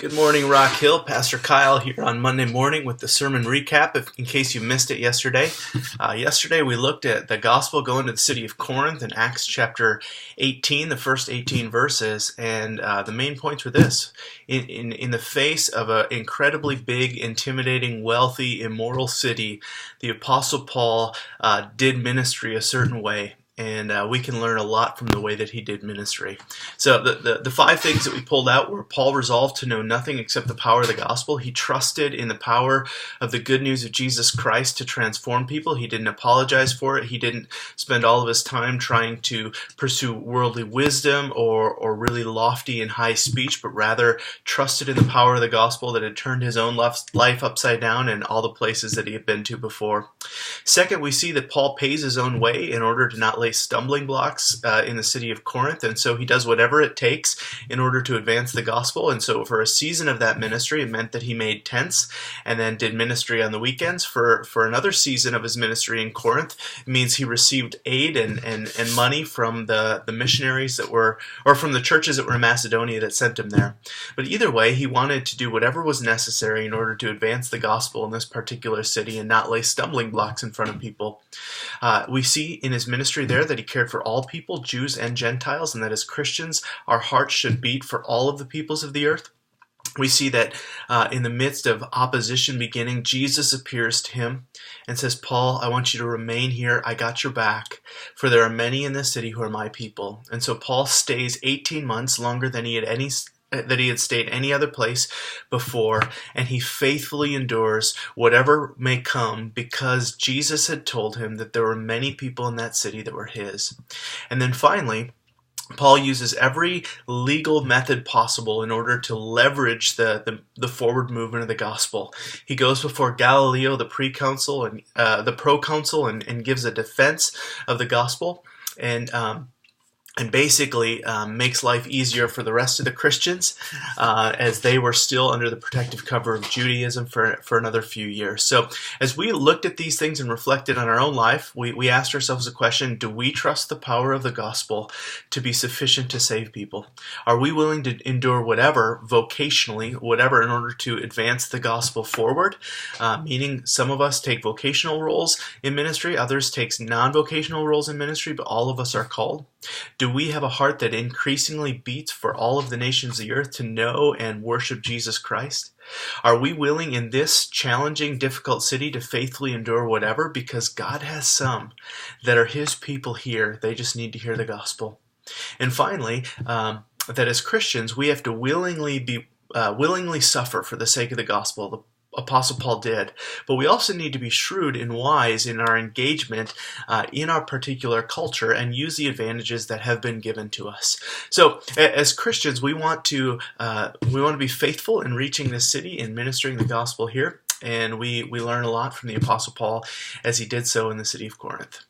Good morning, Rock Hill. Pastor Kyle here on Monday morning with the sermon recap, in case you missed it yesterday. Yesterday we looked at the gospel going to the city of Corinth in Acts chapter 18, the first 18 verses, and the main points were this. In the face of an incredibly big, intimidating, wealthy, immoral city, the Apostle Paul did ministry a certain way. And we can learn a lot from the way that he did ministry. So the five things that we pulled out were: Paul resolved to know nothing except the power of the gospel. He trusted in the power of the good news of Jesus Christ to transform people. He didn't apologize for it. He didn't spend all of his time trying to pursue worldly wisdom or really lofty and high speech, but rather trusted in the power of the gospel that had turned his own life upside down and all the places that he had been to before. Second, we see that Paul pays his own way in order to not lay stumbling blocks in the city of Corinth, and so he does whatever it takes in order to advance the gospel. And so for a season of that ministry, it meant that he made tents and then did ministry on the weekends. For another season of his ministry in Corinth, it means he received aid and money from the missionaries that were, or from the churches that were in Macedonia that sent him there. But either way, he wanted to do whatever was necessary in order to advance the gospel in this particular city and not lay stumbling blocks in front of people. We see in his ministry there that he cared for all people, Jews and Gentiles, and that as Christians, our hearts should beat for all of the peoples of the earth. We see that in the midst of opposition beginning, Jesus appears to him and says, "Paul, I want you to remain here. I got your back, for there are many in this city who are my people." And so Paul stays 18 months, longer than he had stayed any other place before, and he faithfully endures whatever may come because Jesus had told him that there were many people in that city that were his. And then finally, Paul uses every legal method possible in order to leverage the forward movement of the gospel. He goes before Gallio, the proconsul, and gives a defense of the gospel, and basically makes life easier for the rest of the Christians as they were still under the protective cover of Judaism for another few years. So as we looked at these things and reflected on our own life, we asked ourselves the question: do we trust the power of the gospel to be sufficient to save people? Are we willing to endure whatever, vocationally, whatever, in order to advance the gospel forward? Meaning some of us take vocational roles in ministry, others take non-vocational roles in ministry, but all of us are called. Do we have a heart that increasingly beats for all of the nations of the earth to know and worship Jesus Christ? Are we willing in this challenging, difficult city to faithfully endure whatever? Because God has some that are his people here. They just need to hear the gospel. And finally, that as Christians, we have to willingly suffer for the sake of the gospel. The Apostle Paul did. But we also need to be shrewd and wise in our engagement in our particular culture and use the advantages that have been given to us. So as Christians, we want to be faithful in reaching this city and ministering the gospel here. And we learn a lot from the Apostle Paul as he did so in the city of Corinth.